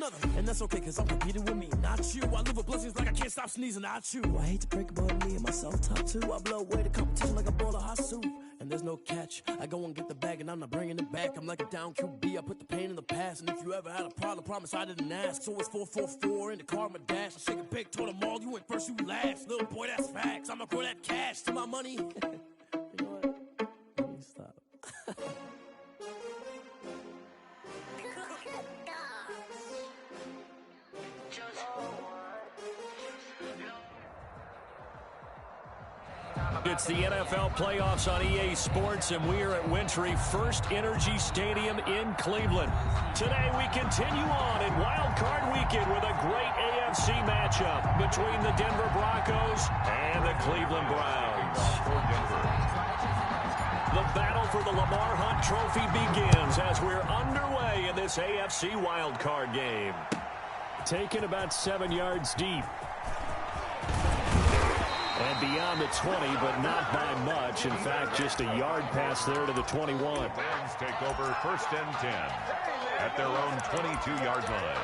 another. And that's okay, cause I'm competing with me, not you. I live with blessings like I can't stop sneezing, not you. I hate to break about me and my self-talk too. I blow away the competition like a bowl of hot soup. And there's no catch. I go and get the bag and I'm not bringing it back. I'm like a down QB, I put the pain in the past. And if you ever had a problem, promise I didn't ask. So it's 4-4-4 in the car, my dash. I shake a big, told them all, you went first, you last. Little boy, that's facts. I'ma grow that cash to my money. You know what? Let me stop. It's the NFL playoffs on EA Sports, and we are at Wintry First Energy Stadium in Cleveland. Today we continue on in WildCard Weekend with a great AFC matchup between the Denver Broncos and the Cleveland Browns. The battle for the Lamar Hunt Trophy begins as we're underway in this AFC wildcard game. Taken about 7 yards deep. And beyond the 20, but not by much. In fact, just a yard pass there to the 21. Fans take over 1st and 10 at their own 22-yard line.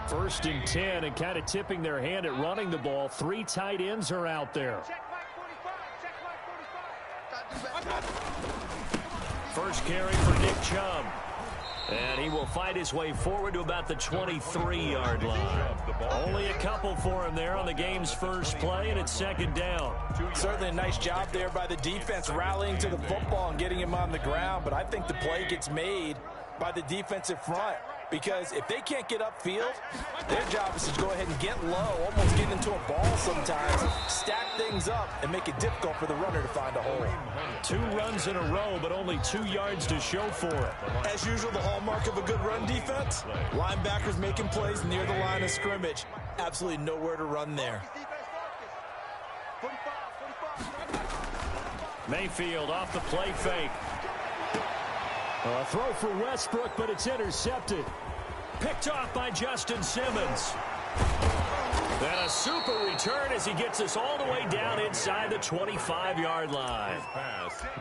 First and 10, and kind of tipping their hand at running the ball. 3 tight ends are out there. First carry for Nick Chubb. And he will fight his way forward to about the 23-yard line. Only a couple for him there on the game's first play, and it's 2nd down. Certainly a nice job there by the defense rallying to the football and getting him on the ground, but I think the play gets made by the defensive front. Because if they can't get upfield, their job is to go ahead and get low, almost get into a ball sometimes, stack things up, and make it difficult for the runner to find a hole. 2 runs in a row, but only 2 yards to show for it. As usual, the hallmark of a good run defense, linebackers making plays near the line of scrimmage. Absolutely nowhere to run there. Mayfield off the play fake. A throw for Westbrook, but it's intercepted. Picked off by Justin Simmons. And a super return as he gets us all the way down inside the 25-yard line.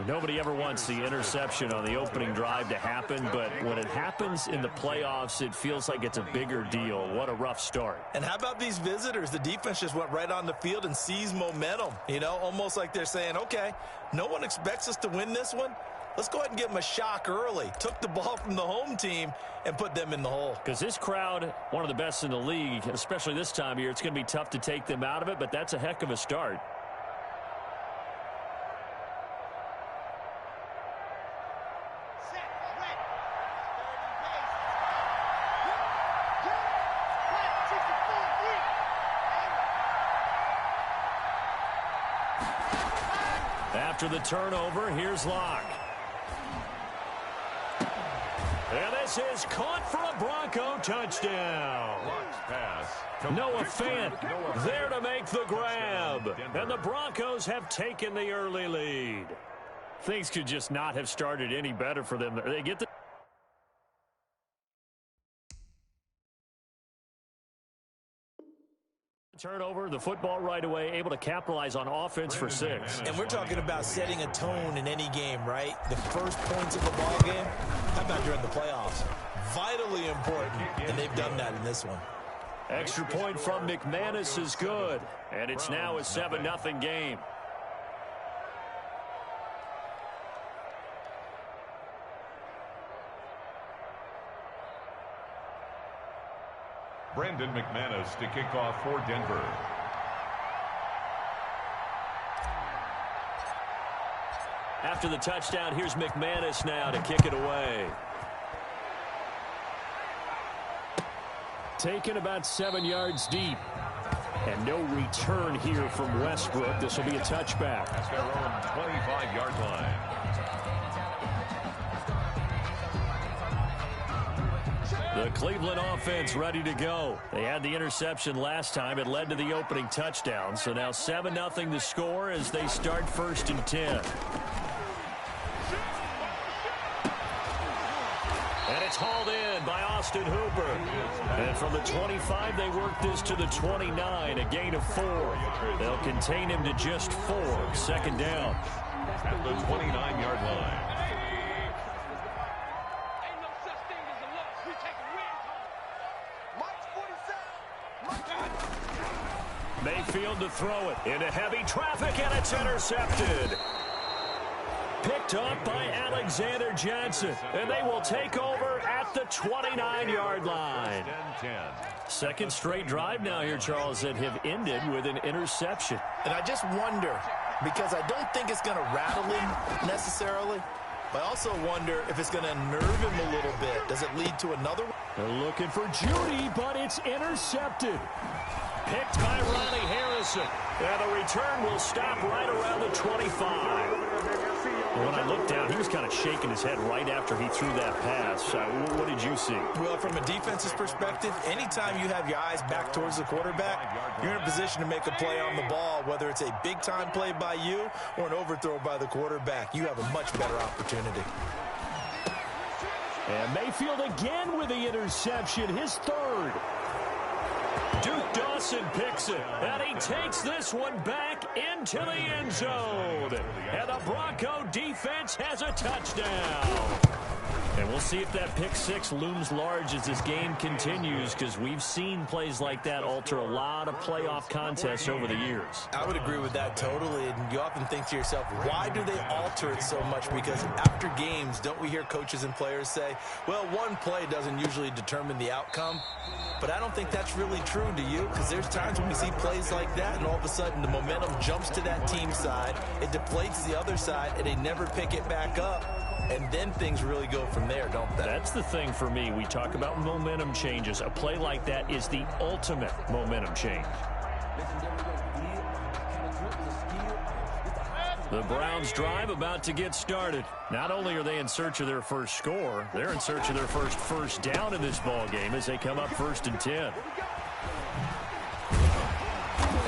Nobody ever wants the interception on the opening drive to happen, but when it happens in the playoffs, it feels like it's a bigger deal. What a rough start. And how about these visitors? The defense just went right on the field and seized momentum. You know, almost like they're saying, okay, no one expects us to win this one. Let's go ahead and give them a shock early. Took the ball from the home team and put them in the hole. Because this crowd, one of the best in the league, especially this time of year, it's going to be tough to take them out of it, but that's a heck of a start. After the turnover, here's Locke. And this is caught for a Bronco touchdown. Noah Fant there to make the grab. And the Broncos have taken the early lead. Things could just not have started any better for them. They get the turnover, the football right away, able to capitalize on offense for 6. And we're talking about setting a tone in any game, right? The first points of the ball game, how about during the playoffs? Vitally important, and they've done that in this one. Extra point from McManus is good, and it's now a 7-0 game. Brandon McManus to kick off for Denver. After the touchdown, here's McManus now to kick it away. Taken about 7 yards deep. And no return here from Westbrook. This will be a touchback. That's their own 25-yard line. The Cleveland offense ready to go. They had the interception last time. It led to the opening touchdown. So now 7-0 the score as they start 1st and 10. it's hauled in by Austin Hooper. And from the 25, they work this to the 29, a gain of 4. They'll contain him to just 4. Second down. At the 29-yard line. Mayfield to throw it into heavy traffic, and it's intercepted. Picked up by Alexander Johnson, and they will take over at the 29-yard line. Second straight drive now here, Charles, that have ended with an interception. And I just wonder, because I don't think it's going to rattle him necessarily, but I also wonder if it's going to nerve him a little bit. Does it lead to another one? They're looking for Judy, but it's intercepted. Picked by Ronnie Harrison. And the return will stop right around the 25. When I looked down, he was kind of shaking his head right after he threw that pass. What did you see? Well, from a defense's perspective, anytime you have your eyes back towards the quarterback, you're in a position to make a play on the ball, whether it's a big-time play by you or an overthrow by the quarterback. You have a much better opportunity. And Mayfield again with the interception, his third. Duke Dawson picks it, and he takes this one back into the end zone. And the Bronco defense has a touchdown. And we'll see if that pick six looms large as this game continues, because we've seen plays like that alter a lot of playoff contests over the years. I would agree with that totally, and you often think to yourself, why do they alter it so much? Because after games, don't we hear coaches and players say, well, one play doesn't usually determine the outcome? But I don't think that's really true, do you? Because there's times when we see plays like that, and all of a sudden the momentum jumps to that team side, it deflates the other side, and they never pick it back up. And then things really go from there, don't they? That's the thing for me. We talk about momentum changes. A play like that is the ultimate momentum change. The Browns drive about to get started. Not only are they in search of their first score, they're in search of their first down in this ball game as they come up 1st and 10.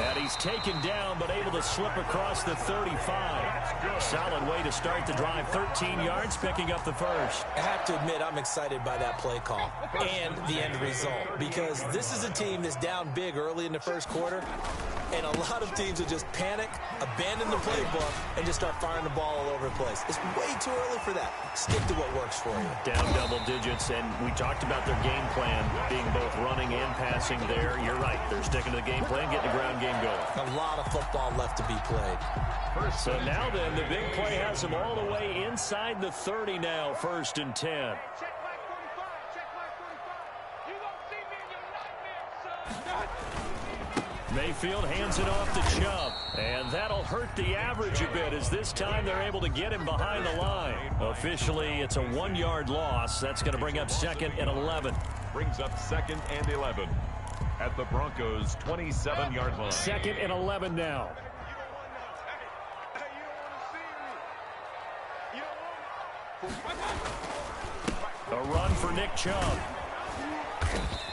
And he's taken down, but able to slip across the 35. Solid way to start the drive. 13 yards, picking up the first. I have to admit, I'm excited by that play call and the end result, because this is a team that's down big early in the first quarter, and a lot of teams will just panic, abandon the playbook, and just start firing the ball all over the place. It's way too early for that. Stick to what works for you. Down double digits, and we talked about their game plan being both running and passing there. You're right. They're sticking to the game plan, getting the ground game going. A lot of football left to be played. So now then, the big play has them all the way inside the 30 now, 1st and 10. Mayfield hands it off to Chubb, and that'll hurt the average a bit, as this time they're able to get him behind the line. Officially, it's a 1-yard loss. That's going to bring up 2nd and 11. Brings up 2nd and 11 at the Broncos' 27-yard line. 2nd and 11 now. A run for Nick Chubb.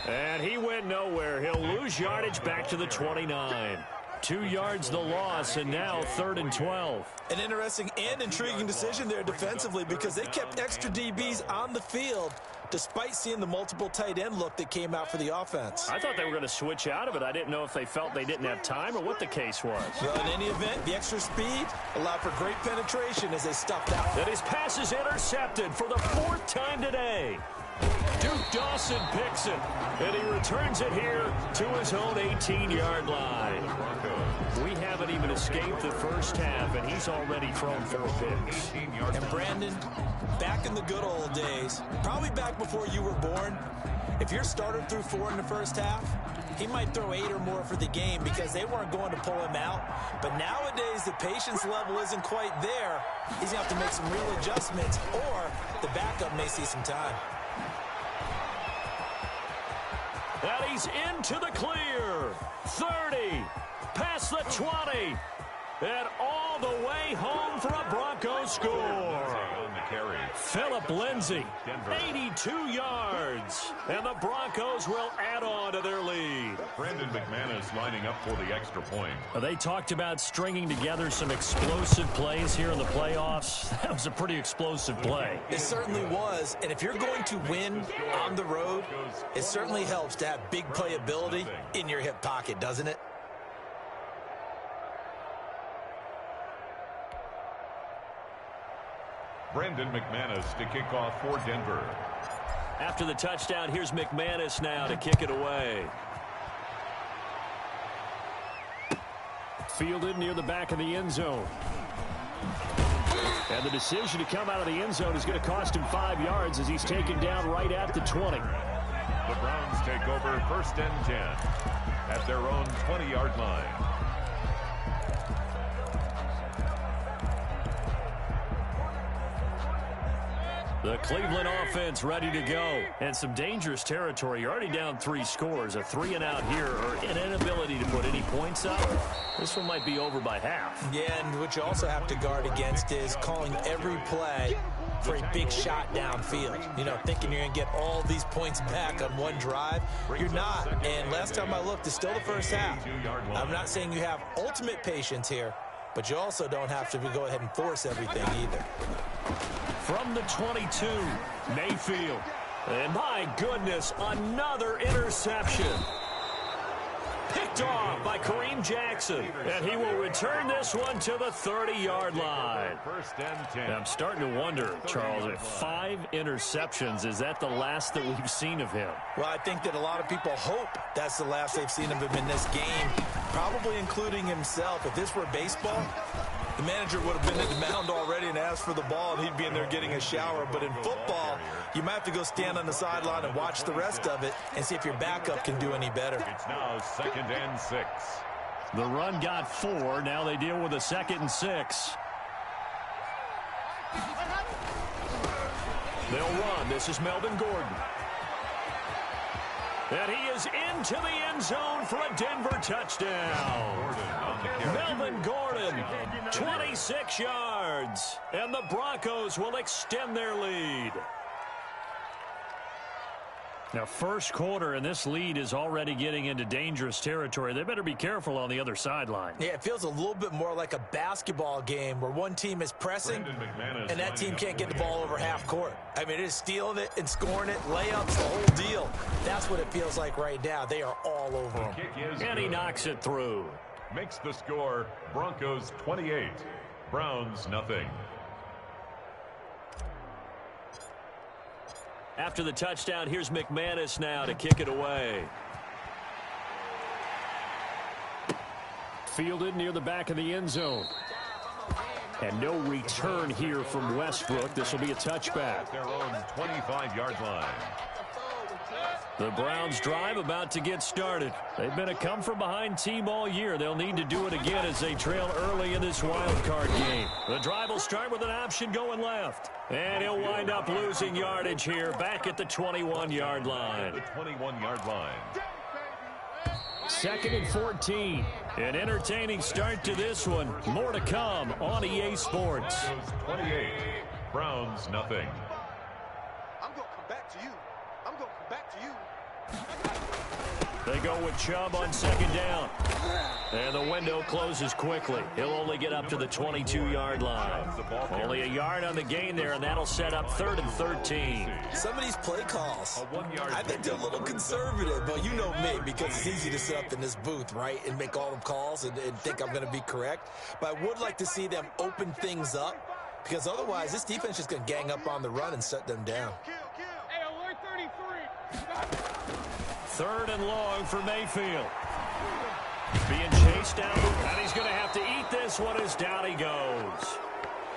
And he went nowhere. He'll lose yardage back to the 29. 2 yards the loss, and now 3rd and 12. An interesting and intriguing decision there defensively, because they kept extra DBs on the field despite seeing the multiple tight end look that came out for the offense. I thought they were going to switch out of it. I didn't know if they felt they didn't have time or what the case was. Well, in any event, the extra speed allowed for great penetration as they stuffed out. And his pass is intercepted for the 4th time today. Duke Dawson picks it, and he returns it here to his own 18-yard line. We haven't even escaped the first half, and he's already thrown 4 picks. And Brandon, back in the good old days, probably back before you were born, if your starter threw 4 in the first half, he might throw 8 or more for the game because they weren't going to pull him out. But nowadays, the patience level isn't quite there. He's going to have to make some real adjustments, or the backup may see some time. And he's into the clear. 30, past the 20, and all the way home for a Broncos score. carry. Phillip Lindsay, 82 yards. And the Broncos will add on to their lead. Brandon McManus lining up for the extra point. They talked about stringing together some explosive plays here in the playoffs. That was a pretty explosive play. It certainly was. And if you're going to win on the road, it certainly helps to have big playability in your hip pocket, doesn't it? Brandon McManus to kick off for Denver. After the touchdown, here's McManus now to kick it away. Fielded near the back of the end zone. And the decision to come out of the end zone is going to cost him 5 yards as he's taken down right at the 20. The Browns take over 1st and 10 at their own 20-yard line. The Cleveland offense ready to go. And some dangerous territory. You're already down 3 scores. A 3-and-out here or an inability to put any points up. This one might be over by half. Yeah, and what you also have to guard against is calling every play for a big shot downfield. You know, thinking you're going to get all these points back on one drive. You're not. And last time I looked, it's still the first half. I'm not saying you have ultimate patience here, but you also don't have to go ahead and force everything either. From the 22, Mayfield. And my goodness, another interception. Picked off by Kareem Jackson. And he will return this one to the 30-yard line. 1st and 10. I'm starting to wonder, Charles, if 5 interceptions, is that the last that we've seen of him? Well, I think that a lot of people hope that's the last they've seen of him in this game, probably including himself. If this were baseball, the manager would have been at the mound already and asked for the ball, and he'd be in there getting a shower. But in football, you might have to go stand on the sideline and watch the rest of it and see if your backup can do any better. It's now 2nd and 6. The run got 4. Now they deal with a 2nd and 6. They'll run. This is Melvin Gordon. And he is into the end zone for a Denver touchdown. Melvin Gordon, 26 yards. And the Broncos will extend their lead. Now, first quarter, and this lead is already getting into dangerous territory. They better be careful on the other sideline. Yeah, it feels a little bit more like a basketball game where one team is pressing and that team can't get the ball over half court. I mean, it is stealing it and scoring it, layups, the whole deal. That's what it feels like right now. They are all over them. And he knocks it through. Makes the score Broncos 28, Browns nothing. After the touchdown, here's McManus now to kick it away. Fielded near the back of the end zone. And no return here from Westbrook. This will be a touchback. Their own 25-yard line. The Browns drive about to get started. They've been a come-from-behind team all year. They'll need to do it again as they trail early in this wild card game. The drive will start with an option going left. And he'll wind up losing yardage here back at the 21-yard line. The 21-yard line. 2nd and 14. An entertaining start to this one. More to come on EA Sports. 28, Browns nothing. I'm going to come back to you. I'm going to come back to you. They go with Chubb on 2nd down. And the window closes quickly. He'll only get up to the 22-yard line. Only a yard on the gain there, and that'll set up 3rd and 13. Some of these play calls, I think they're a little conservative, but you know me, because it's easy to sit up in this booth, right, and make all the calls and think I'm going to be correct. But I would like to see them open things up, because otherwise this defense is just going to gang up on the run and shut them down. Hey, alert 33. 3rd and long for Mayfield. Being chased down, and he's going to have to eat this one as down he goes.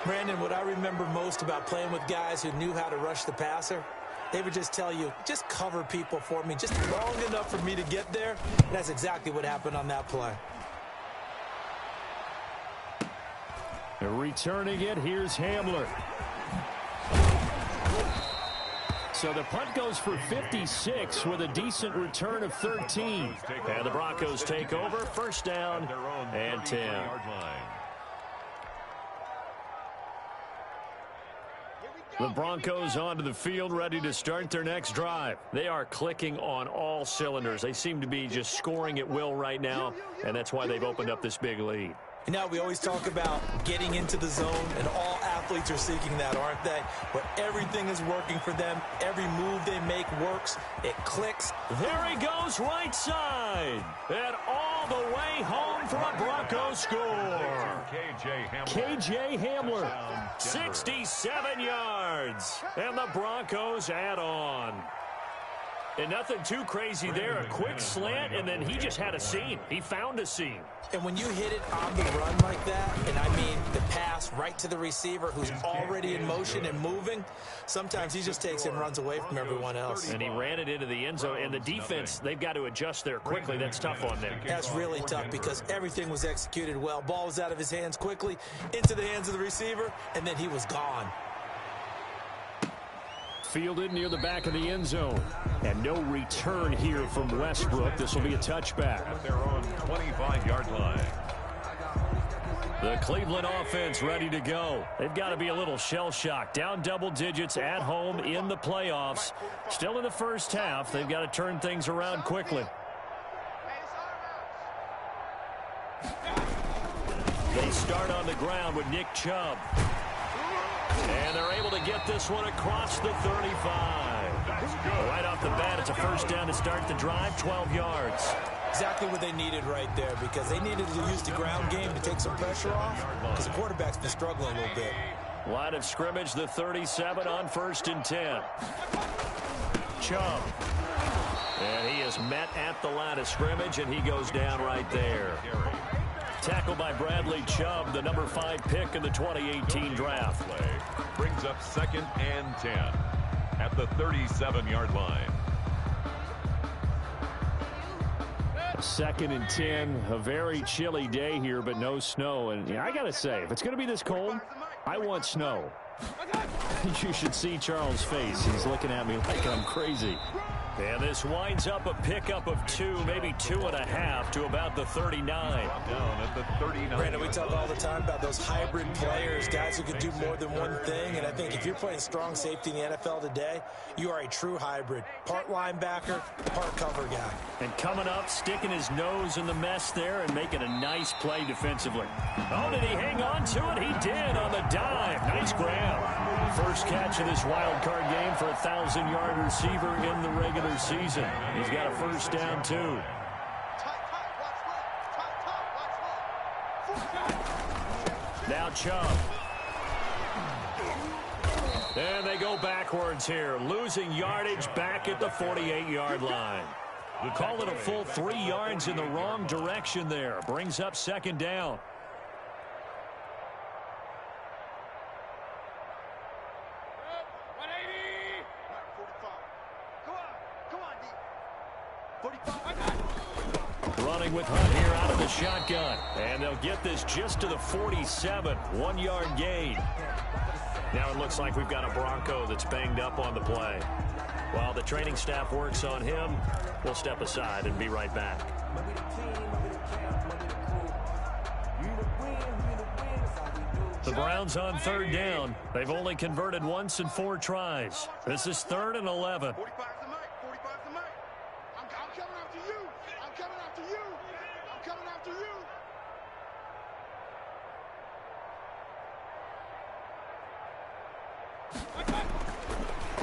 Brandon, what I remember most about playing with guys who knew how to rush the passer, they would just tell you, just cover people for me, just long enough for me to get there. And that's exactly what happened on that play. Returning it, here's Hamler. So the punt goes for 56 with a decent return of 13. And the Broncos take over, 1st down and 10. The Broncos onto the field, ready to start their next drive. They are clicking on all cylinders. They seem to be just scoring at will right now, and that's why they've opened up this big lead. Now, we always talk about getting into the zone, and all athletes are seeking that, aren't they? Where everything is working for them. Every move they make works. It clicks. There he goes, right side. And all the way home for a Bronco score. KJ Hamler, 67 yards. And the Broncos add on. And nothing too crazy there. A quick slant, and then he just had a seam. He found a seam. And when you hit it on the run like that, and I mean the pass right to the receiver who's already in motion and moving, sometimes he just takes it and runs away from everyone else. And he ran it into the end zone. And the defense, they've got to adjust there quickly. That's tough on them. That's really tough because everything was executed well. Ball was out of his hands quickly, into the hands of the receiver, and then he was gone. Fielded near the back of the end zone. And no return here from Westbrook. This will be a touchback. At their own 25-yard line. The Cleveland offense ready to go. They've got to be a little shell-shocked. Down double digits at home in the playoffs. Still in the first half. They've got to turn things around quickly. They start on the ground with Nick Chubb. And they're able to get this one across the 35. Right off the bat, it's a first down to start the drive, 12 yards. Exactly what they needed right there because they needed to use the ground game to take some pressure off because the quarterback's been struggling a little bit. Line of scrimmage, the 37 on 1st and 10. Chubb. And he is met at the line of scrimmage, and he goes down right there. Tackled by Bradley Chubb, the number 5 pick in the 2018 draft. Brings up 2nd and 10 at the 37-yard line. 2nd and 10, a very chilly day here, but no snow. And I got to say, if it's going to be this cold, I want snow. You should see Charles' face. He's looking at me like I'm crazy. And this winds up a pickup of 2, maybe 2.5 to about the 39. Down at the 39. Brandon, we talk all the time about those hybrid players, guys who can do more than one thing. And I think if you're playing strong safety in the NFL today, you are a true hybrid. Part linebacker, part cover guy. And coming up, sticking his nose in the mess there and making a nice play defensively. Oh, did he hang on to it? He did on the dive. Nice grab. First catch of this wild card game for a 1,000-yard receiver in the regular season. He's got a first down, too. Now Chubb. And they go backwards here, losing yardage back at the 48-yard line. We call it a full 3 yards in the wrong direction there. Brings up 2nd down. Running with Hunt here out of the shotgun. And they'll get this just to the 47. 1-yard gain. Now it looks like we've got a Bronco that's banged up on the play. While the training staff works on him, we'll step aside and be right back. The Browns on 3rd down. They've only converted once in 4 tries. This is 3rd and 11.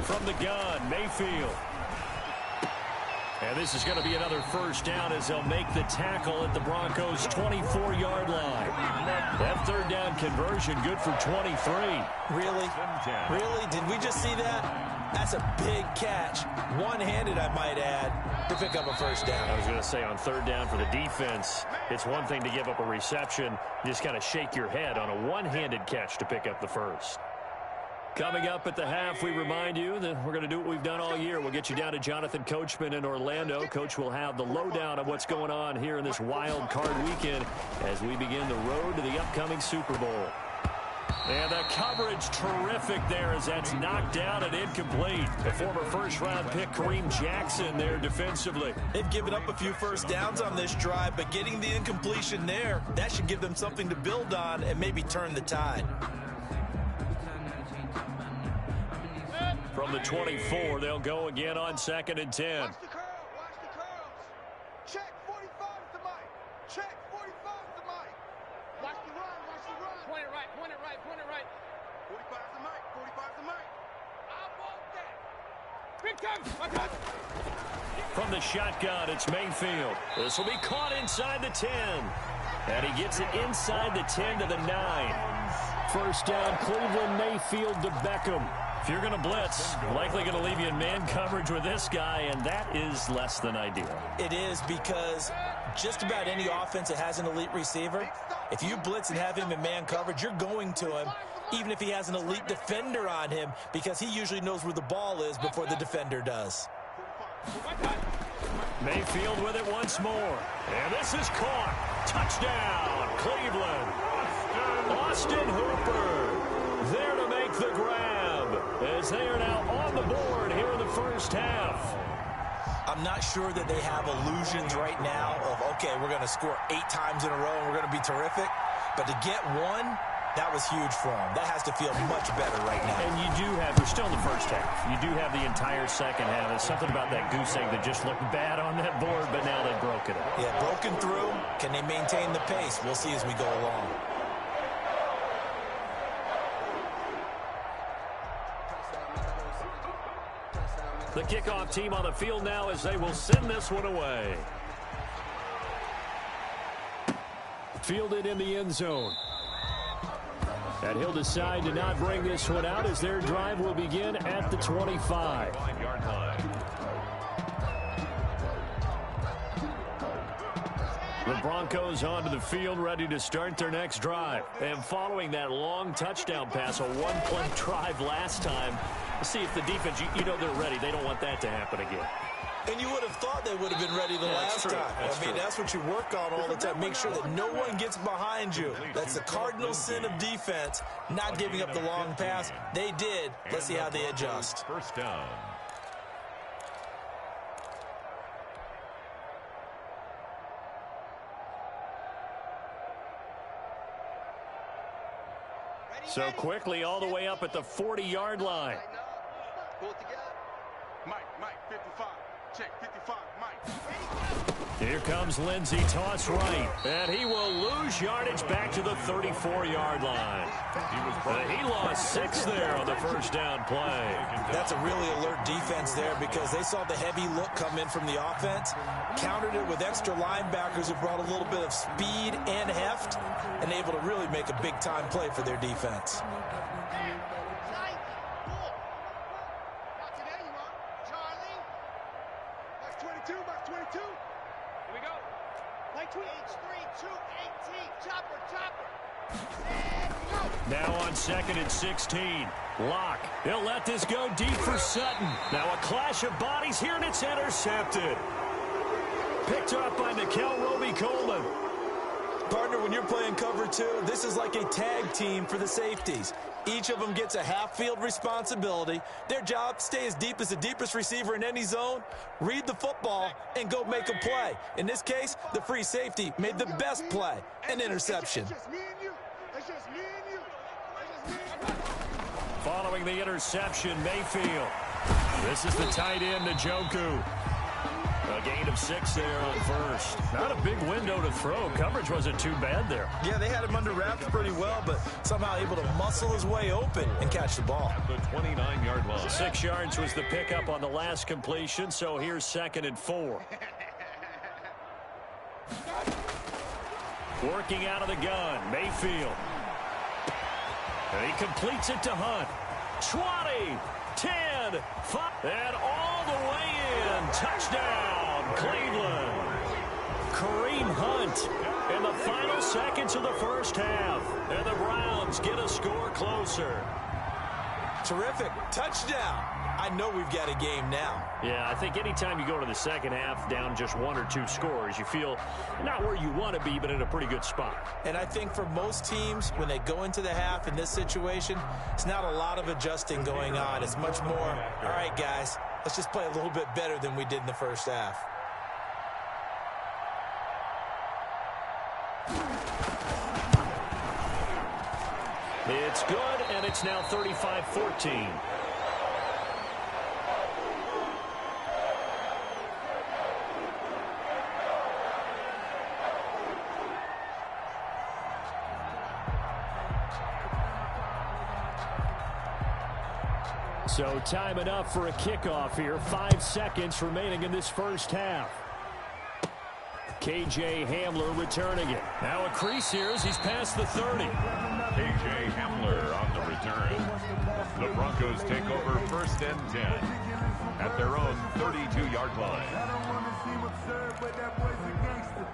From the gun, Mayfield. And this is going to be another first down as they'll make the tackle at the Broncos' 24-yard line. That 3rd down conversion good for 23. Really? Really? Did we just see that? That's a big catch. One-handed, I might add, to pick up a first down. I was going to say on 3rd down for the defense, it's one thing to give up a reception. You just kind of shake your head on a one-handed catch to pick up the first. Coming up at the half, we remind you that we're going to do what we've done all year. We'll get you down to Jonathan Coachman in Orlando. Coach will have the lowdown of what's going on here in this wild card weekend as we begin the road to the upcoming Super Bowl. And the coverage terrific there as that's knocked down and incomplete. The former first-round pick Kareem Jackson there defensively. They've given up a few first downs on this drive, but getting the incompletion there, that should give them something to build on and maybe turn the tide. from the 24. They'll go again on 2nd and 10. Watch the curl. Watch the curls. Check 45 is the mic. Check 45 is the mic. Watch the run. Watch the run. Point it right. Point it right. Point it right. 45 is the mic. 45 is the mic. I want that. Big time. My God. From the shotgun, it's Mayfield. This will be caught inside the 10. And he gets it inside the 10 to the 9. First down, Cleveland. Mayfield to Beckham. If you're going to blitz, likely going to leave you in man coverage with this guy, and that is less than ideal. It is, because just about any offense that has an elite receiver, if you blitz and have him in man coverage, you're going to him, even if he has an elite defender on him, because he usually knows where the ball is before the defender does. Mayfield with it once more. And this is caught. Touchdown, Cleveland. Austin Hooper there to make the grab, as they are now on the board here in the first half. I'm not sure that they have illusions right now of, okay, we're going to score 8 times in a row and we're going to be terrific. But to get one, that was huge for them. That has to feel much better right now. And you do have, we're still in the first half. You do have the entire second half. There's something about that goose egg that just looked bad on that board, but now they've broken it. Yeah, broken through. Can they maintain the pace? We'll see as we go along. The kickoff team on the field now as they will send this one away. Fielded in the end zone. And he'll decide to not bring this one out as their drive will begin at the 25. 5-yard line. The Broncos onto the field ready to start their next drive. And following that long touchdown pass, a one-play drive last time, see if the defense, you know they're ready. They don't want that to happen again. And you would have thought they would have been ready the last time. That's what you work on all the time. Make sure that no one gets behind you. That's the cardinal sin of defense, not giving up the long pass. They did. Let's see how they adjust. First down. So quickly all the way up at the 40-yard line. Pull it together. Mike, 55. Check, 55, Mike. Here comes Lindsey, toss right. And he will lose yardage back to the 34-yard line. He lost 6 there on the first down play. That's a really alert defense there, because they saw the heavy look come in from the offense, countered it with extra linebackers who brought a little bit of speed and heft, and able to really make a big-time play for their defense. Now on 2nd and 16. Locke. He'll let this go deep for Sutton. Now a clash of bodies here, and it's intercepted. Picked up by Nickel Roby-Coleman. Partner, when you're playing cover 2, this is like a tag team for the safeties. Each of them gets a half-field responsibility. Their job, stay as deep as the deepest receiver in any zone, read the football, and go make a play. In this case, the free safety made the best play, an interception. Following the interception, Mayfield. This is the tight end, Njoku. A gain of 6 there on first. Not a big window to throw. Coverage wasn't too bad there. Yeah, they had him under wraps pretty well, but somehow able to muscle his way open and catch the ball. At the 29-yard line. 6 yards was the pickup on the last completion, so here's 2nd and 4. Working out of the gun, Mayfield. And he completes it to Hunt. 20, 10, 5, and all the way in. Touchdown, Cleveland. Kareem Hunt in the final seconds of the first half. And the Browns get a score closer. Terrific. Touchdown. I know we've got a game now. Yeah, I think anytime you go to the second half down just 1 or 2 scores, you feel not where you want to be, but in a pretty good spot. And I think for most teams, when they go into the half in this situation, it's not a lot of adjusting going on. It's much more, all right, guys, let's just play a little bit better than we did in the first half. It's good, and it's now 35-14. So time enough for a kickoff here. 5 seconds remaining in this first half. K.J. Hamler returning it. Now a crease here as he's past the 30. K.J. Hamler on the return. The Broncos take over 1st and 10 at their own 32-yard line. I don't want to seem absurd, but that boy's a gangster.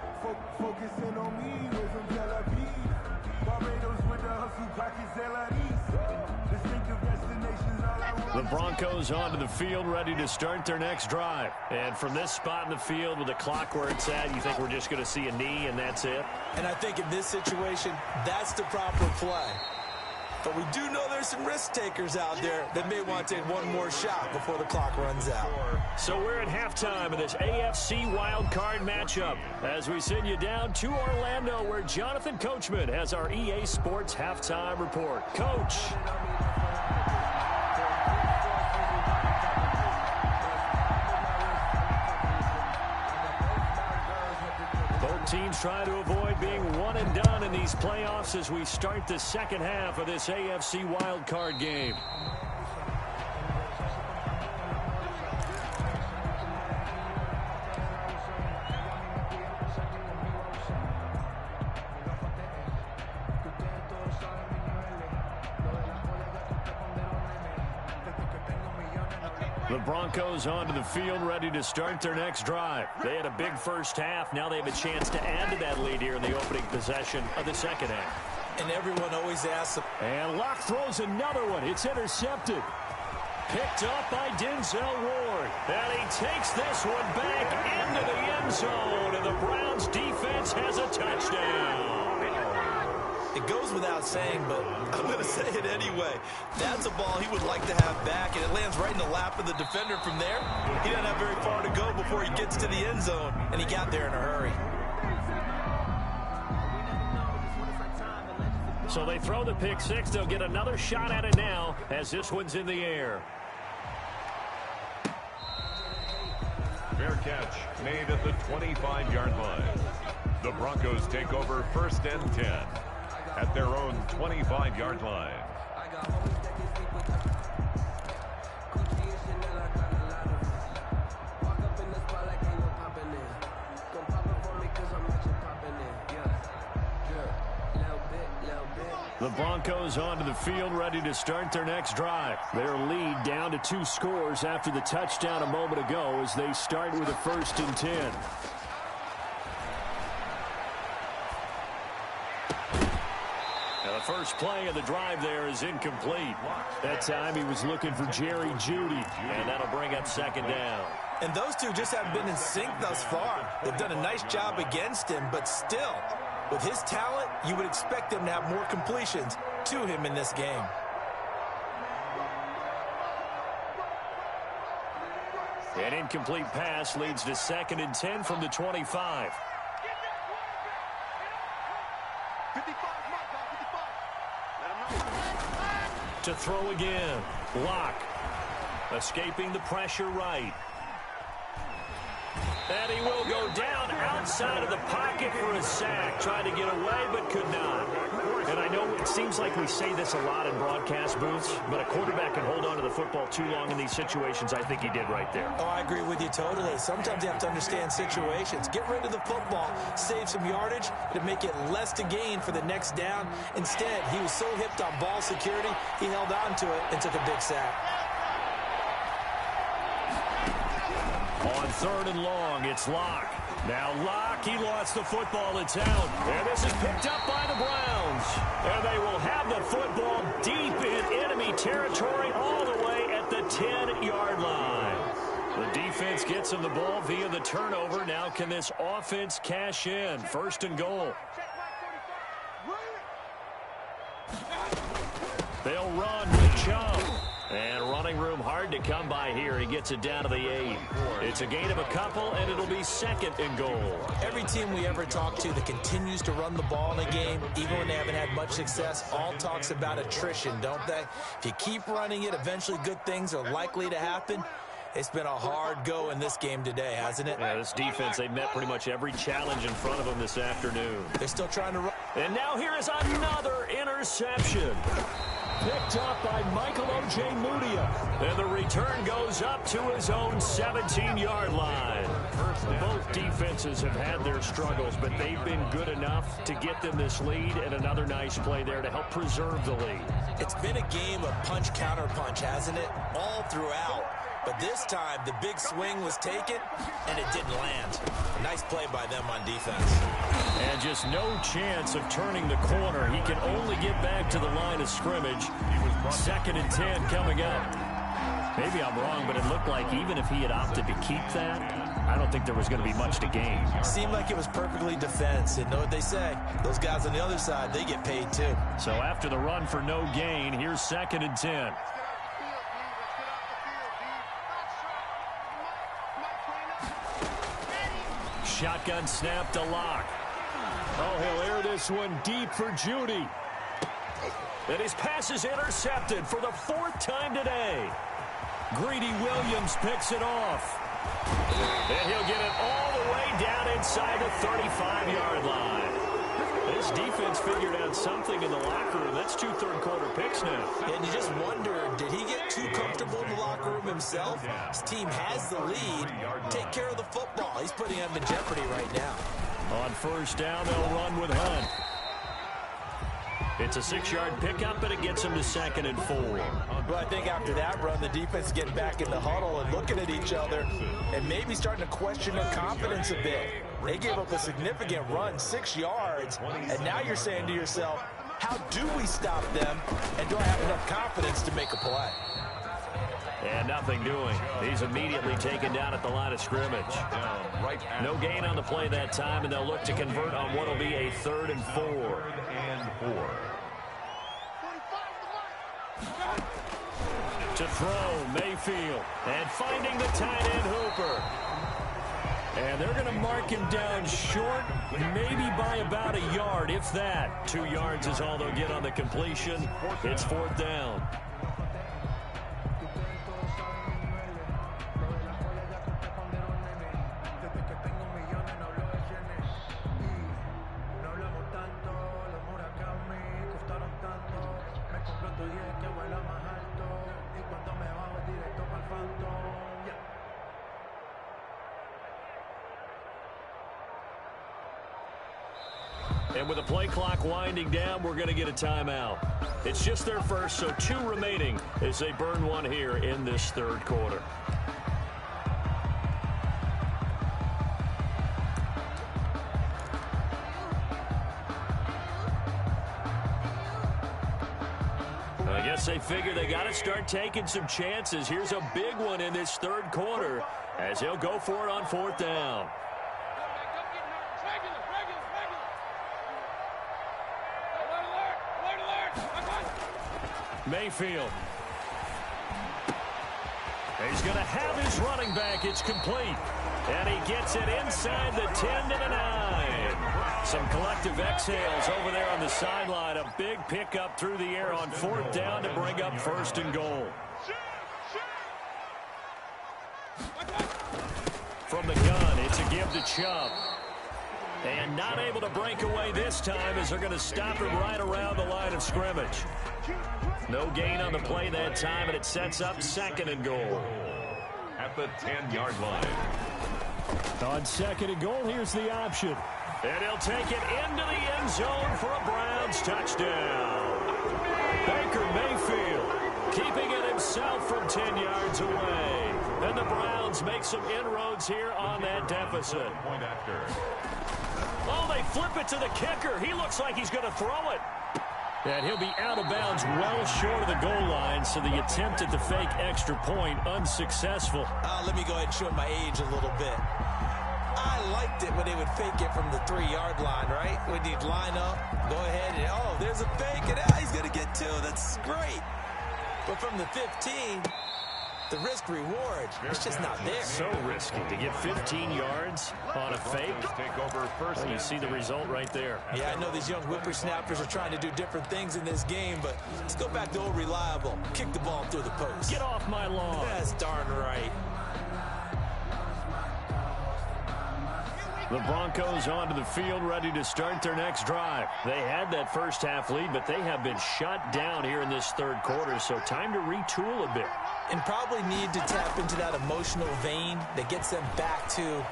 Focusing on me, we're from Tel Aviv. Barbados with the hustle, pockets LREs. Distinctive destinations, all I want. The Broncos onto the field, ready to start their next drive. And from this spot in the field with the clock where it's at, you think we're just going to see a knee and that's it? And I think in this situation, that's the proper play. But we do know there's some risk takers out there that may want to take one more shot before the clock runs out. So we're at halftime of this AFC WildCard matchup as we send you down to Orlando where Jonathan Coachman has our EA Sports halftime report. Coach. Teams try to avoid being one and done in these playoffs as we start the second half of this AFC wildcard game. The Broncos onto the field, ready to start their next drive. They had a big first half. Now they have a chance to add to that lead here in the opening possession of the second half. And everyone always asks. And Locke throws another one. It's intercepted. Picked up by Denzel Ward. And he takes this one back into the end zone. And the Browns defense has a touchdown. It goes without saying, but I'm going to say it anyway. That's a ball he would like to have back, and it lands right in the lap of the defender from there. He doesn't have very far to go before he gets to the end zone, and he got there in a hurry. So they throw the pick six. They'll get another shot at it now as this one's in the air. Fair catch made at the 25-yard line. The Broncos take over 1st and 10 at their own 25-yard line. The Broncos onto the field, ready to start their next drive. Their lead down to 2 scores after the touchdown a moment ago as they start with a 1st and 10. First play of the drive there is incomplete. That time he was looking for Jerry Jeudy, and that'll bring up 2nd down. And those two just haven't been in sync thus far. They've done a nice job against him, but still, with his talent, you would expect him to have more completions to him in this game. An incomplete pass leads to 2nd and 10 from the 25. To throw again. Locke. Escaping the pressure right. And he will go down outside of the pocket for a sack. Tried to get away, but could not. And I know it seems like we say this a lot in broadcast booths, but a quarterback can hold on to the football too long in these situations. I think he did right there. Oh, I agree with you totally. Sometimes you have to understand situations. Get rid of the football, save some yardage to make it less to gain for the next down. Instead, he was so hipped on ball security, he held on to it and took a big sack. On 3rd and long, it's Locke. Now Locke, he lost the football. It's out. And this is picked up by the Browns. And they will have the football deep in enemy territory all the way at the 10-yard line. The defense gets him the ball via the turnover. Now can this offense cash in? 1st and goal. They'll run with Chubb. And running room hard to come by here. He gets it down to the 8. It's a gain of a couple, and it'll be 2nd and goal. Every team we ever talk to that continues to run the ball in a game, even when they haven't had much success, all talks about attrition, don't they? If you keep running it, eventually good things are likely to happen. It's been a hard go in this game today, hasn't it? Yeah, this defense, they met pretty much every challenge in front of them this afternoon. They're still trying to run. And now here is another interception. Picked up by Michael Ojemudia. And the return goes up to his own 17-yard line. Both defenses have had their struggles, but they've been good enough to get them this lead, and another nice play there to help preserve the lead. It's been a game of punch-counter-punch, hasn't it? All throughout. But this time, the big swing was taken, and it didn't land. Nice play by them on defense. And just no chance of turning the corner. He can only get back to the line of scrimmage. 2nd and 10 coming up. Maybe I'm wrong, but it looked like even if he had opted to keep that, I don't think there was going to be much to gain. Seemed like it was perfectly defense. And know what they say? Those guys on the other side, they get paid too. So after the run for no gain, here's 2nd and 10. Shotgun snap to Locke. Oh, he'll air this one deep for Judy. And his pass is intercepted for the 4th time today. Greedy Williams picks it off. And he'll get it all the way down inside the 35-yard line. This defense figured out something in the locker room. That's 2 third-quarter picks now. And you just wonder, did he get too comfortable in the locker room himself? His team has the lead. Take care of the football. He's putting them in jeopardy right now. On 1st down, they'll run with Hunt. It's a 6-yard pickup, but it gets him to 2nd and 4. Well, I think after that run, the defense getting back in the huddle and looking at each other and maybe starting to question their confidence a bit. They gave up a significant run, 6 yards, and now you're saying to yourself, how do we stop them, and do I have enough confidence to make a play? And nothing doing. He's immediately taken down at the line of scrimmage. No gain on the play that time, and they'll look to convert on what will be a 3rd and 4. To throw, Mayfield. And finding the tight end, Hooper. And they're going to mark him down short, maybe by about a yard, if that. 2 yards is all they'll get on the completion. It's 4th down. And with the play clock winding down, we're going to get a timeout. It's just their first, so 2 remaining as they burn one here in this 3rd quarter. I guess they figure they got to start taking some chances. Here's a big one in this 3rd quarter as he'll go for it on 4th down. Mayfield. He's going to have his running back. It's complete. And he gets it inside the 10 to the 9. Some collective exhales over there on the sideline. A big pickup through the air on 4th down to bring up 1st and goal. From the gun, it's a give to Chubb. And not able to break away this time as they're going to stop him right around the line of scrimmage. No gain on the play that time, and it sets up 2nd and goal. At the 10-yard line. On 2nd and goal, here's the option. And he'll take it into the end zone for a Browns touchdown. Baker Mayfield keeping it himself from 10 yards away. And the Browns make some inroads here on that deficit. Point after. Oh, they flip it to the kicker. He looks like he's going to throw it. And he'll be out of bounds well short of the goal line, so the attempt at the fake extra point unsuccessful. Let me go ahead and show my age a little bit. I liked it when they would fake it from the 3-yard line, right? When you'd line up, go ahead, and oh, there's a fake, and he's going to get 2. That's great. But from the 15, the risk-reward, it's just not there. So risky to get 15 yards on a fake. Take over first. Well, you see the result right there. Yeah, I know these young whippersnappers are trying to do different things in this game, but let's go back to old reliable. Kick the ball through the post. Get off my lawn. That's darn right. The Broncos onto the field, ready to start their next drive. They had that first half lead, but they have been shut down here in this third quarter, so time to retool a bit. And probably need to tap into that emotional vein that gets them back to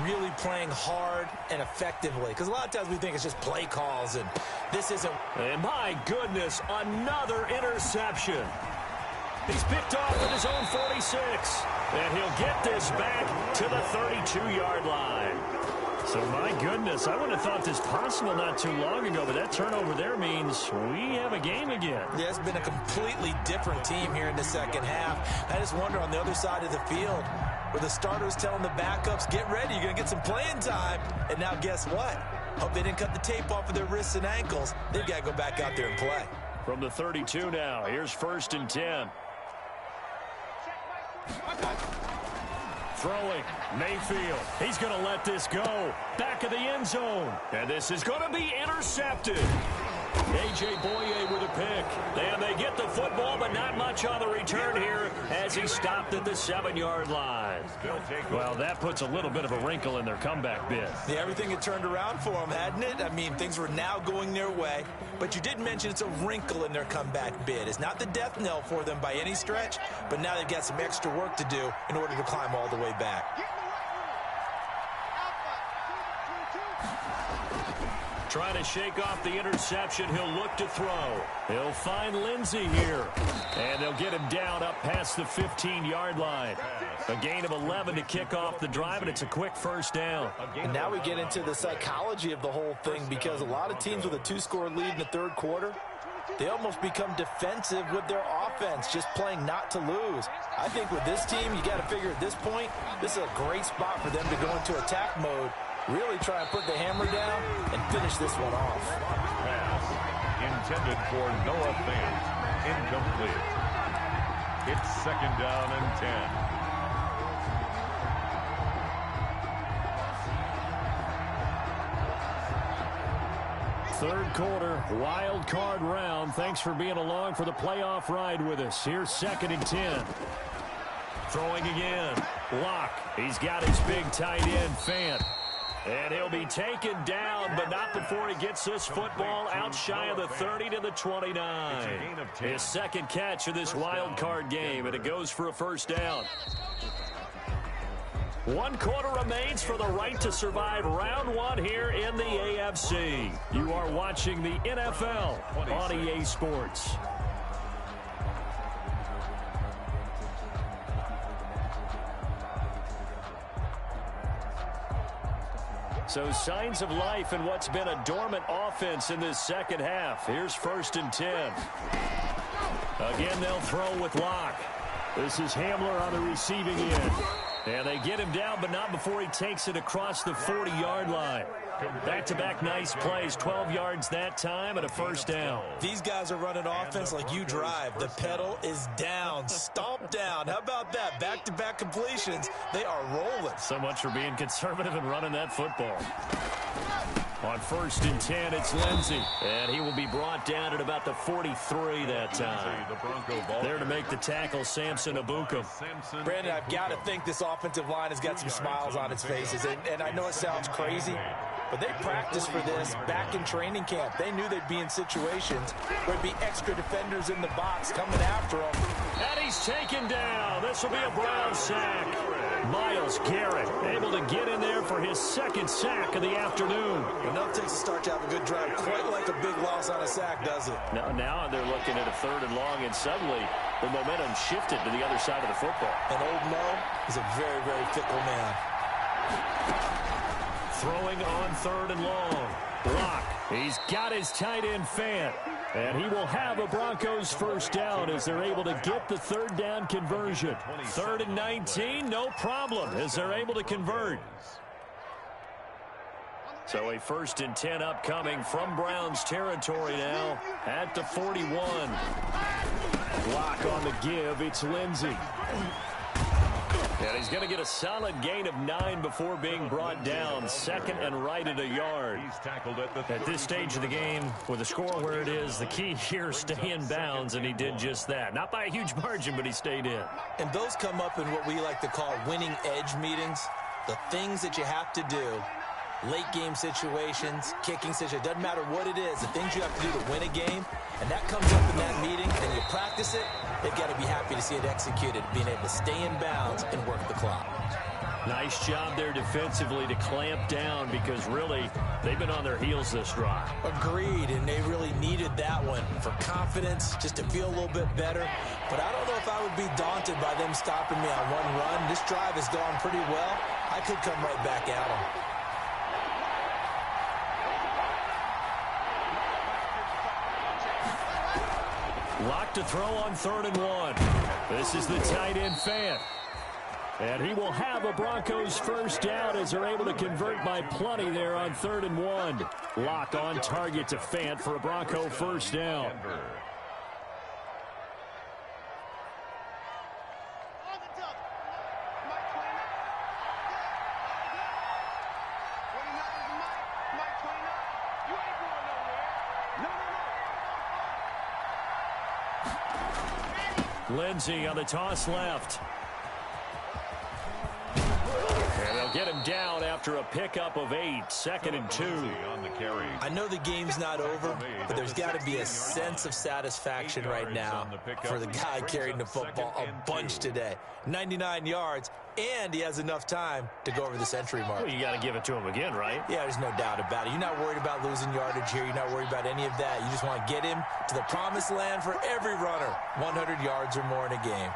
really playing hard and effectively. Because a lot of times we think it's just play calls, and this isn't. And my goodness, another interception. He's picked off at his own 46. And he'll get this back to the 32-yard line. So, my goodness, I wouldn't have thought this possible not too long ago, but that turnover there means we have a game again. Yeah, it's been a completely different team here in the second half. I just wonder on the other side of the field, where the starters telling the backups, get ready, you're going to get some playing time. And now guess what? Hope they didn't cut the tape off of their wrists and ankles. They've got to go back out there and play. From the 32 now, here's 1st and 10. Throwing, Mayfield. He's going to let this go. Back of the end zone. And this is going to be intercepted. A.J. Boye with a pick. And they get the football, but not much on the return here as he stopped at the 7-yard line. Well, that puts a little bit of a wrinkle in their comeback bid. Yeah, everything had turned around for them, hadn't it? I mean, things were now going their way. But you did mention it's a wrinkle in their comeback bid. It's not the death knell for them by any stretch, but now they've got some extra work to do in order to climb all the way back. Trying to shake off the interception. He'll look to throw. He'll find Lindsey here. And they'll get him down up past the 15-yard line. A gain of 11 to kick off the drive, and it's a quick first down. And now we get into the psychology of the whole thing, because a lot of teams with a 2-score lead in the third quarter, they almost become defensive with their offense, just playing not to lose. I think with this team, you got to figure at this point, this is a great spot for them to go into attack mode. Really try and put the hammer down and finish this one off. Pass intended for Noah Fant. Incomplete. It's 2nd down and 10. Third quarter, wild card round. Thanks for being along for the playoff ride with us. Here's 2nd and 10. Throwing again. Locke. He's got his big tight end, Fant. And he'll be taken down, but not before he gets this football out shy of the 30 to the 29. His 2nd catch of this wild card game, and it goes for a first down. 1 quarter remains for the right to survive round 1 here in the AFC. You are watching the NFL on EA Sports. So signs of life in what's been a dormant offense in this second half. Here's 1st and 10. Again, they'll throw with Locke. This is Hamler on the receiving end. And they get him down, but not before he takes it across the 40-yard line. Back-to-back nice plays, 12 yards that time, and a first down. These guys are running offense like you drive. The pedal is down, stomped down. How about that? Back-to-back completions. They are rolling. So much for being conservative and running that football. On 1st and 10, it's Lindsey. And he will be brought down at about the 43 that time. There to make the tackle, Samson Abukum. Brandon, I've got to think this offensive line has got some smiles on its faces. And I know it sounds crazy, but they practiced for this back in training camp. They knew they'd be in situations where there'd be extra defenders in the box coming after them. And he's taken down. This will be a Brown sack. Myles Garrett able to get in there for his 2nd sack of the afternoon. Enough takes a start to have a good drive. Quite like a big loss on a sack, does it? Now they're looking at a 3rd and long, and suddenly the momentum shifted to the other side of the football. And old Mo is a very, very fickle man. Throwing on 3rd and long. Block. He's got his tight end, Fant. And he will have a Broncos first down as they're able to get the 3rd down conversion. 3rd and 19, no problem as they're able to convert. So a 1st and 10 upcoming from Browns territory now at the 41. Block on the give, it's Lindsey. And he's going to get a solid gain of 9 before being brought down. 2nd and right at a yard. At this stage of the game, with the score where it is, the key here is stay in bounds, and he did just that. Not by a huge margin, but he stayed in. And those come up in what we like to call winning edge meetings. The things that you have to do late game situations, kicking situations, doesn't matter what it is, the things you have to do to win a game, and that comes up in that meeting, and you practice it, they've got to be happy to see it executed, being able to stay in bounds and work the clock. Nice job there defensively to clamp down because really they've been on their heels this drive. Agreed, and they really needed that one for confidence, just to feel a little bit better. But I don't know if I would be daunted by them stopping me on one run. This drive has gone pretty well. I could come right back at them. Lock to throw on 3rd and 1. This is the tight end Fant. And he will have a Broncos first down as they're able to convert by plenty there on 3rd and 1. Lock on target to Fant for a Bronco first down. Lindsey on the toss left. And they'll get him down after a pickup of 8, 2nd and 2. On the carry. I know the game's not over, but there's got to be a sense of satisfaction right now for the guy carrying the football a bunch today. 99 yards, and he has enough time to go over the century mark. Well, you got to give it to him again, right? Yeah, there's no doubt about it. You're not worried about losing yardage here. You're not worried about any of that. You just want to get him to the promised land for every runner. 100 yards or more in a game.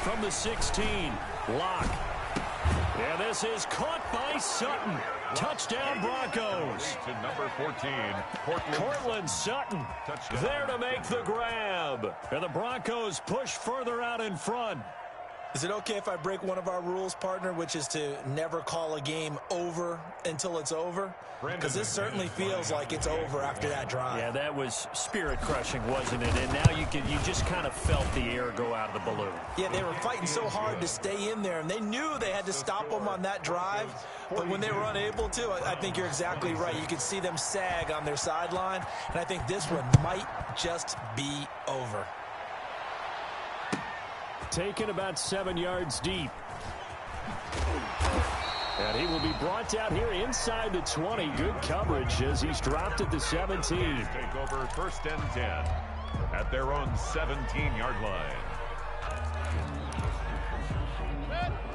From the 16, Lock. And this is caught by Sutton. Touchdown Broncos. To number 14, Cortland Sutton Touchdown. there to make the grab. And the Broncos push further out in front. Is it okay if I break one of our rules, partner, which is to never call a game over until it's over? Because this certainly feels like it's over after that drive. Yeah, that was spirit-crushing, wasn't it? And now you just kind of felt the air go out of the balloon. Yeah, they were fighting so hard to stay in there, and they knew they had to stop them on that drive. But when they were unable to, I think you're exactly right. You could see them sag on their sideline, and I think this one might just be over. Taken about 7 yards deep. And he will be brought down here inside the 20. Good coverage as he's dropped at the 17. Take over 1st and 10 at their own 17-yard line.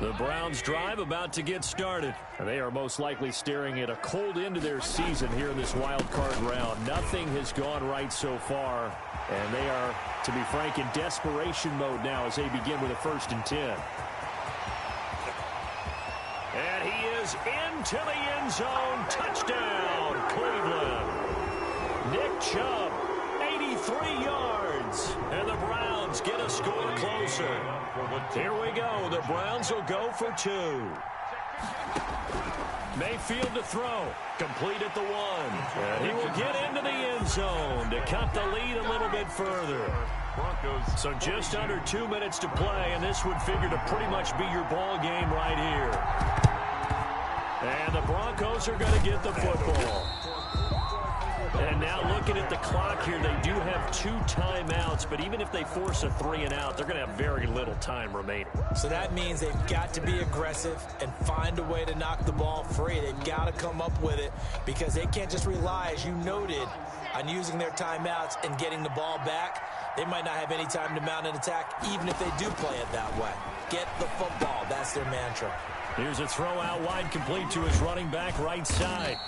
The Browns drive about to get started. They are most likely staring at a cold end to their season here in this wild card round. Nothing has gone right so far, and they are, to be frank, in desperation mode now as they begin with a 1st and 10. And he is into the end zone. Touchdown, Cleveland. Nick Chubb, 83 yards. And the Browns get a score closer. Here we go. The Browns will go for 2. Mayfield to throw. Complete at the 1. And he will get into the end zone to cut the lead a little bit further. So just under 2 minutes to play, and this would figure to pretty much be your ball game right here. And the Broncos are going to get the football. And now looking at the clock here, they do have 2 timeouts, but even if they force a 3 and out, they're going to have very little time remaining. So that means they've got to be aggressive and find a way to knock the ball free. They've got to come up with it because they can't just rely, as you noted, on using their timeouts and getting the ball back. They might not have any time to mount an attack, even if they do play it that way. Get the football. That's their mantra. Here's a throw out wide, complete to his running back right side.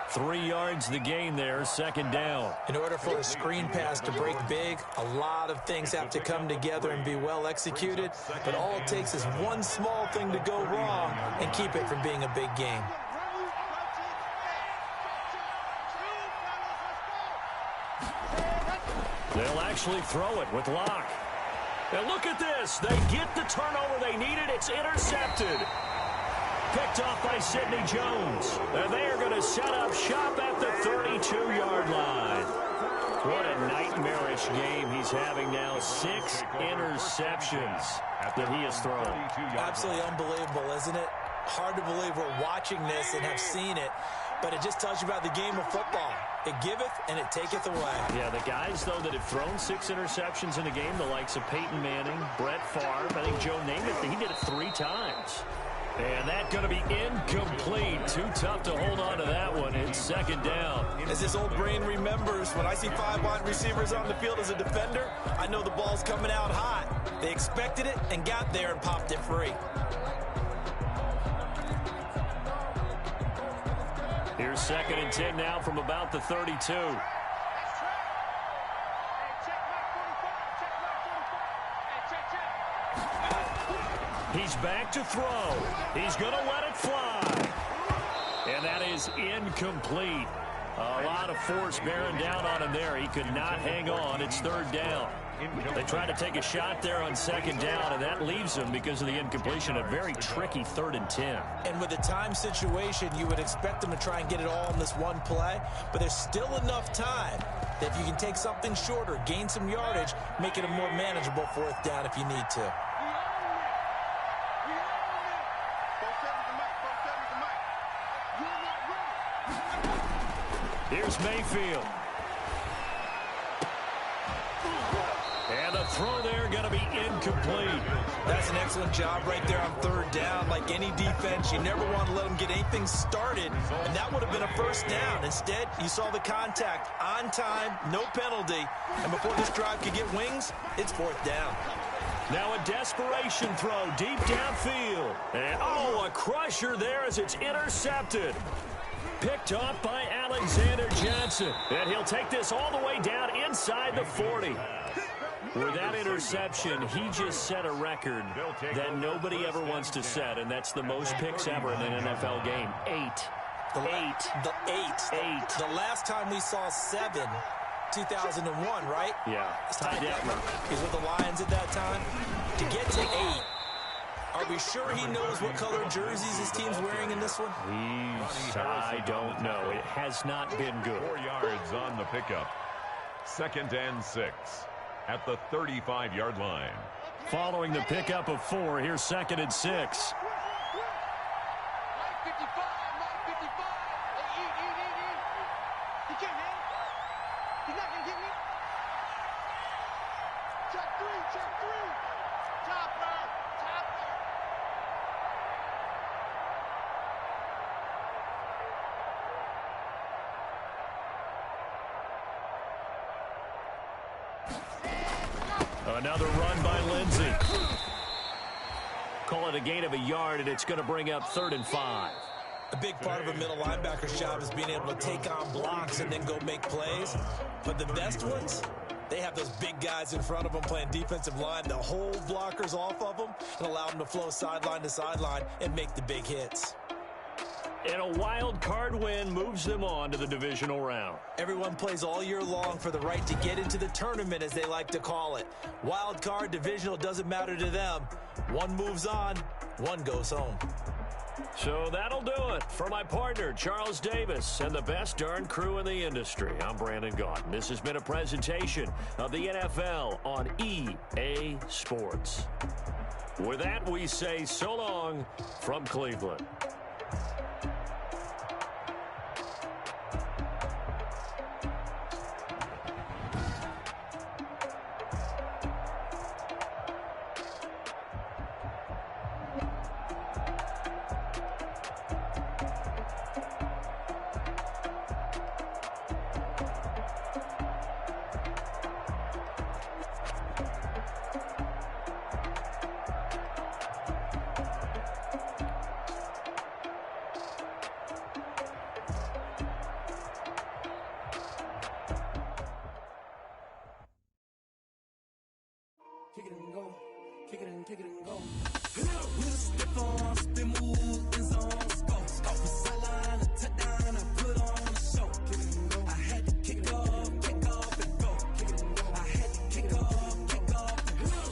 3 yards the gain there, 2nd down. In order for a screen pass to break big, a lot of things have to come together and be well executed, but all it takes is one small thing to go wrong and keep it from being a big game. They'll actually throw it with Locke. And look at this. They get the turnover they needed. It's intercepted. Picked off by Sidney Jones. And they are going to set up shop at the 32-yard line. What a nightmarish game he's having now. 6 interceptions that he has thrown. Absolutely unbelievable, isn't it? Hard to believe we're watching this and have seen it. But it just tells you about the game of football. It giveth and it taketh away. Yeah, the guys, though, that have thrown 6 interceptions in the game, the likes of Peyton Manning, Brett Favre, I think Joe Namath, he did it 3 times. And that's going to be incomplete. Too tough to hold on to that one. It's second down. As this old brain remembers, when I see 5 wide receivers on the field as a defender, I know the ball's coming out hot. They expected it and got there and popped it free. Here's second and 10 now from about the 32. He's back to throw. He's going to let it fly. And that is incomplete. A lot of force bearing down on him there. He could not hang on. It's third down. They tried to take a shot there on second down, and that leaves them, because of the incompletion, a very tricky 3rd and 10. And with the time situation, you would expect them to try and get it all in this one play, but there's still enough time that if you can take something shorter, gain some yardage, make it a more manageable 4th down if you need to. Here's Mayfield. And the throw there going to be incomplete. That's an excellent job right there on 3rd down. Like any defense, you never want to let them get anything started, and that would have been a 1st down. Instead, you saw the contact on time, no penalty, and before this drive could get wings, it's 4th down. Now a desperation throw deep downfield. And, a crusher there as it's intercepted. Picked off by Alexander Johnson. And he'll take this all the way down inside the 40. With that interception, he just set a record that nobody ever wants to set, and that's the most picks ever in an NFL game. 8. The last time we saw 7, 2001, right? Yeah. Ty Detmer. He was with the Lions at that time. To get to 8, are we sure he knows what color jerseys his team's wearing in this one? I don't know. It has not been good. 4 yards on the pickup. 2nd and 6 at the 35-yard line. Following the pickup of 4, here's 2nd and 6. Another run by Lindsey. Call it a gain of a yard, and it's going to bring up 3rd and 5. A big part of a middle linebacker's job is being able to take on blocks and then go make plays. But the best ones, they have those big guys in front of them playing defensive line to hold blockers off of them and allow them to flow sideline to sideline and make the big hits. And a wild card win moves them on to the divisional round. Everyone plays all year long for the right to get into the tournament, as they like to call it. Wild card, divisional, doesn't matter to them. One moves on, one goes home. So that'll do it for my partner, Charles Davis, and the best darn crew in the industry. I'm Brandon Gaudin. This has been a presentation of the NFL on EA Sports. With that, we say so long from Cleveland. Kick it and go. Kick it and go. We'll step on, spin, move, in zone, go. Off the sideline, a touchdown, I put on a show. Kick it and go. I had to kick off and go. Kick it and go. I had to kick off and go.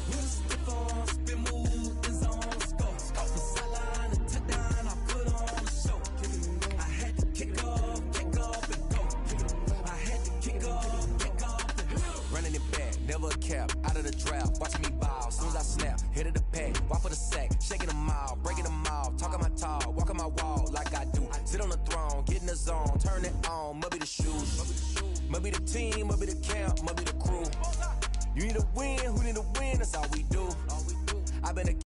We'll step on, spin, move, in zone, go. Off the sideline, a touchdown, I put on a show. Kick it and go. I had to kick off and go. Kick it and go. I had to kick off and go. Running it back, never a cap, out of the draft, watching me ball, soon as I snap, hit of the pack, walk for the sack, shaking them out, breaking them out, talking my talk, walking my wall like I do, sit on the throne, get in the zone, turn it on, must be the shoes. Must be the team, must be the camp, must be the crew. You need a win, who need a win, that's all we do. I've been a